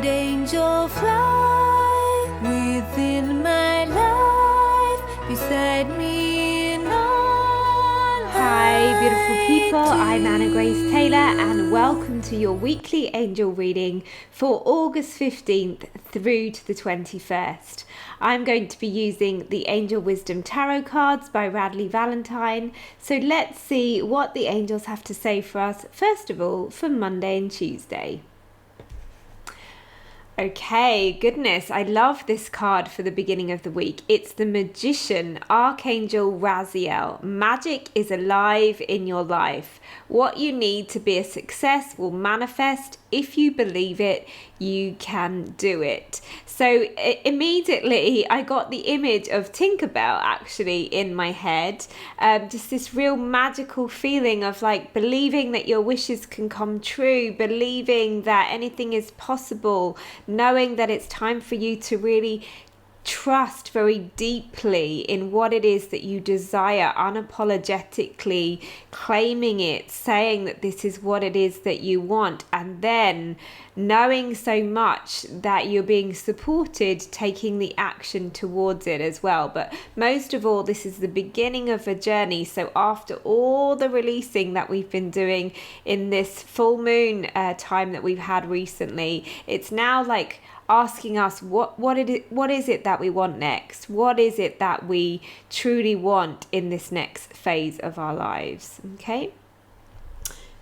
and angels fly within my life, beside me in all. Hi beautiful people, I'm Anna Grace Taylor and welcome to your weekly angel reading for August 15th through to the 21st. I'm going to be using the Angel Wisdom Tarot cards by Radleigh Valentine. So let's see what the angels have to say for us, first of all, for Monday and Tuesday. Okay, goodness, I love this card for the beginning of the week. It's the Magician, Archangel Raziel. Magic is alive in your life. What you need to be a success will manifest. If you believe it, you can do it. So immediately I got the image of Tinkerbell actually in my head. Just this real magical feeling of like believing that your wishes can come true, believing that anything is possible, knowing that it's time for you to really trust very deeply in what it is that you desire, unapologetically claiming it, saying that this is what it is that you want, and then knowing so much that you're being supported, taking the action towards it as well. But most of all, this is the beginning of a journey. So after all the releasing that we've been doing in this full moon time that we've had recently, it's now like asking us what is it that we want next? What is it that we truly want in this next phase of our lives? Okay.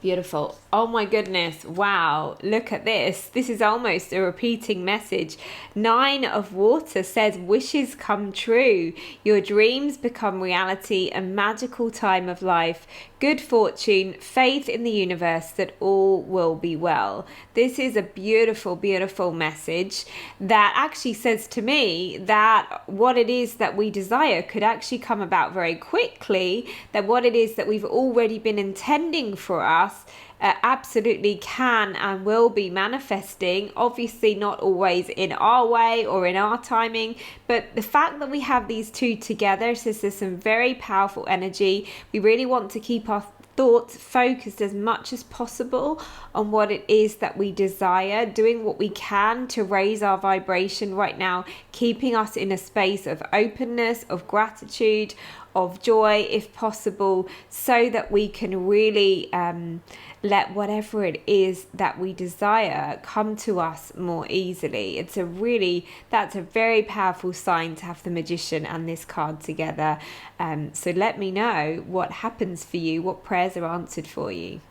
Beautiful. Oh my goodness. Wow. Look at this. This is almost a repeating message. 9 of Water says wishes come true. Your dreams become reality. A magical time of life. Good fortune. Faith in the universe that all will be well. This is a beautiful, beautiful message that actually says to me that what it is that we desire could actually come about very quickly. That what it is that we've already been intending for us absolutely can and will be manifesting. Obviously not always in our way or in our timing, but the fact that we have these two together says there's some very powerful energy. We really want to keep our thoughts focused as much as possible on what it is that we desire, doing what we can to raise our vibration right now, keeping us in a space of openness, of gratitude, of joy if possible, so that we can really let whatever it is that we desire come to us more easily. That's a very powerful sign to have the Magician and this card together. So let me know what happens for you, what prayers are answered for you.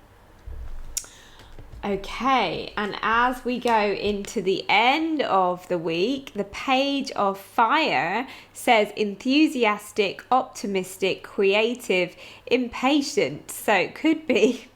Okay, and as we go into the end of the week, the Page of Fire says enthusiastic, optimistic, creative, impatient. So it could be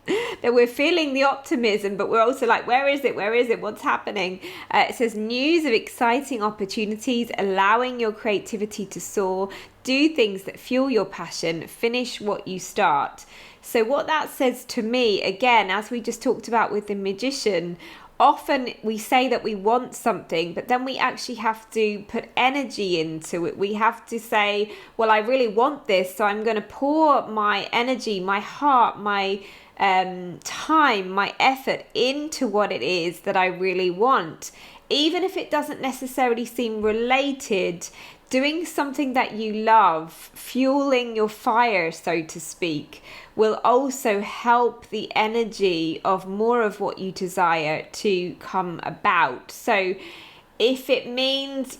that we're feeling the optimism, but we're also like, where is it? Where is it? What's happening? It says news of exciting opportunities, allowing your creativity to soar, do things that fuel your passion, finish what you start. So what that says to me, again, as we just talked about with the Magician, often we say that we want something, but then we actually have to put energy into it. We have to say, well, I really want this, so I'm going to pour my energy, my heart, my time, my effort into what it is that I really want. Even if it doesn't necessarily seem related, doing something that you love, fueling your fire, so to speak, will also help the energy of more of what you desire to come about. So if it means,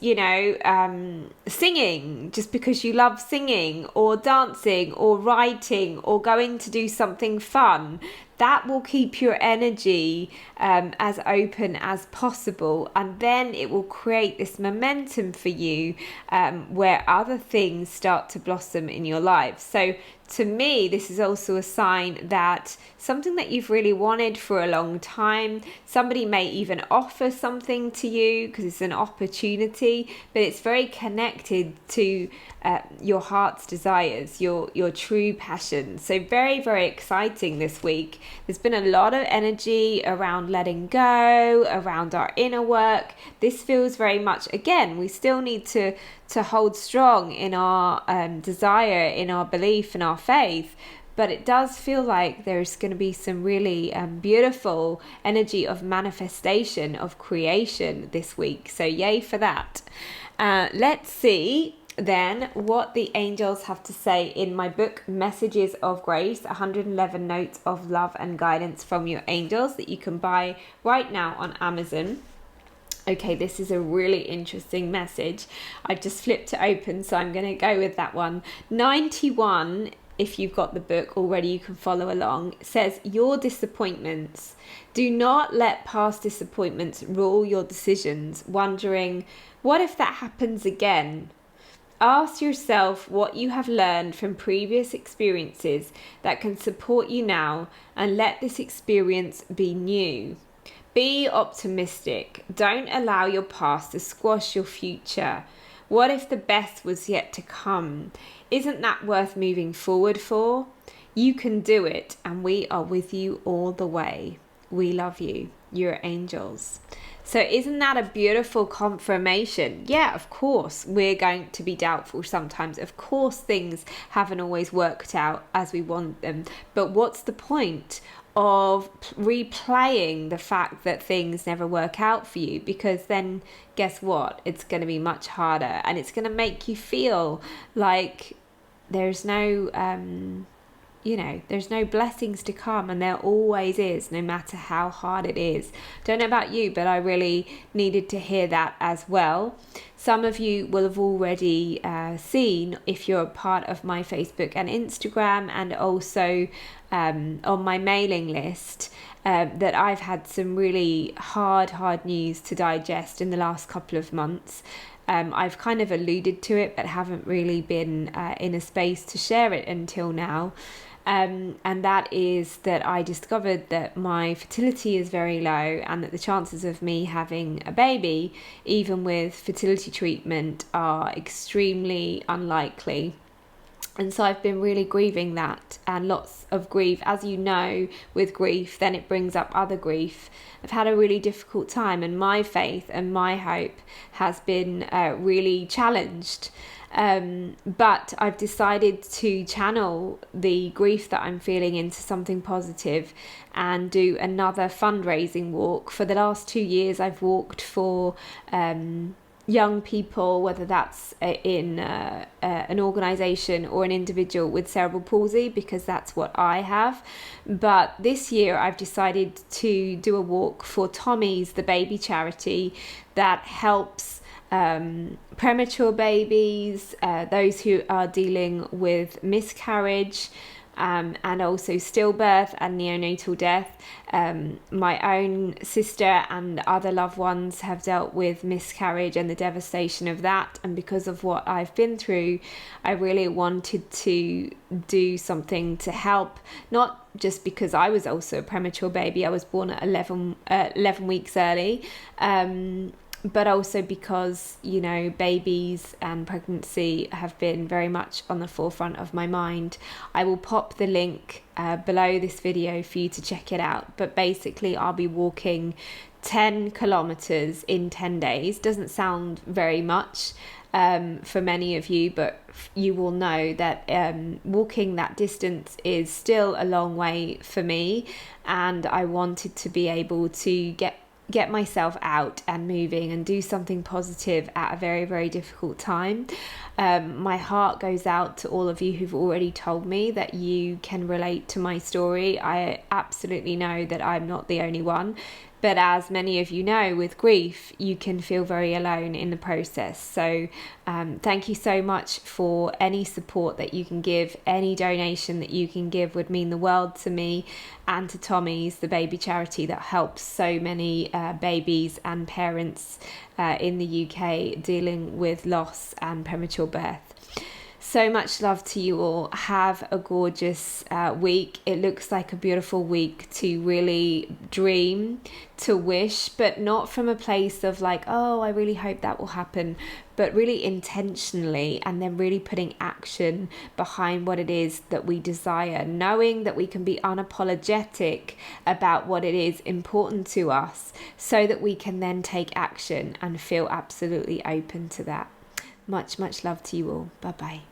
singing just because you love singing, or dancing, or writing, or going to do something fun, that will keep your energy as open as possible, and then it will create this momentum for you where other things start to blossom in your life. So to me, this is also a sign that something that you've really wanted for a long time, somebody may even offer something to you because it's an opportunity, but it's very connected to your heart's desires, your true passion. So very, very exciting this week. There's been a lot of energy around letting go, around our inner work. This feels very much, again, we still need to hold strong in our desire, in our belief, in our faith, but it does feel like there's going to be some really beautiful energy of manifestation, of creation this week. So yay for that. Let's see then what the angels have to say in my book, Messages of Grace, 111 Notes of Love and Guidance from Your Angels, that you can buy right now on Amazon. Okay, this is a really interesting message. I just flipped it open, so I'm going to go with that one. 91, if you've got the book already, you can follow along. It says, your disappointments. Do not let past disappointments rule your decisions, wondering, what if that happens again? Ask yourself what you have learned from previous experiences that can support you now, and let this experience be new. Be optimistic. Don't allow your past to squash your future. What if the best was yet to come? Isn't that worth moving forward for? You can do it, and we are with you all the way. We love you. You're angels. So isn't that a beautiful confirmation? Yeah, of course, we're going to be doubtful sometimes. Of course, things haven't always worked out as we want them. But what's the point of replaying the fact that things never work out for you? Because then guess what? It's going to be much harder, and it's going to make you feel like there's no there's no blessings to come, and there always is, no matter how hard it is. Don't know about you, but I really needed to hear that as well. Some of you will have already seen, if you're a part of my Facebook and Instagram, and also on my mailing list, that I've had some really hard news to digest in the last couple of months. I've kind of alluded to it, but haven't really been in a space to share it until now. And that is that I discovered that my fertility is very low, and that the chances of me having a baby, even with fertility treatment, are extremely unlikely. And so I've been really grieving that, and lots of grief. As you know, with grief, then it brings up other grief. I've had a really difficult time, and my faith and my hope has been really challenged. But I've decided to channel the grief that I'm feeling into something positive, and do another fundraising walk. For the last 2 years, I've walked for young people, whether that's in an organisation or an individual with cerebral palsy, because that's what I have. But this year I've decided to do a walk for Tommy's, the baby charity that helps premature babies, those who are dealing with miscarriage, and also stillbirth and neonatal death. My own sister and other loved ones have dealt with miscarriage and the devastation of that, and because of what I've been through, I really wanted to do something to help, not just because I was also a premature baby. I was born at 11 weeks early, but also because, babies and pregnancy have been very much on the forefront of my mind. I will pop the link below this video for you to check it out. But basically, I'll be walking 10 kilometers in 10 days. Doesn't sound very much for many of you, but you will know that walking that distance is still a long way for me, and I wanted to be able to get myself out and moving and do something positive at a very, very difficult time. My heart goes out to all of you who've already told me that you can relate to my story. I absolutely know that I'm not the only one. But as many of you know, with grief, you can feel very alone in the process. So thank you so much for any support that you can give. Any donation that you can give would mean the world to me and to Tommy's, the baby charity that helps so many babies and parents in the UK dealing with loss and premature birth. So much love to you all. Have a gorgeous week. It looks like a beautiful week to really dream, to wish, but not from a place of like, oh, I really hope that will happen, but really intentionally, and then really putting action behind what it is that we desire, knowing that we can be unapologetic about what it is important to us, so that we can then take action and feel absolutely open to that. Much, much love to you all. Bye-bye.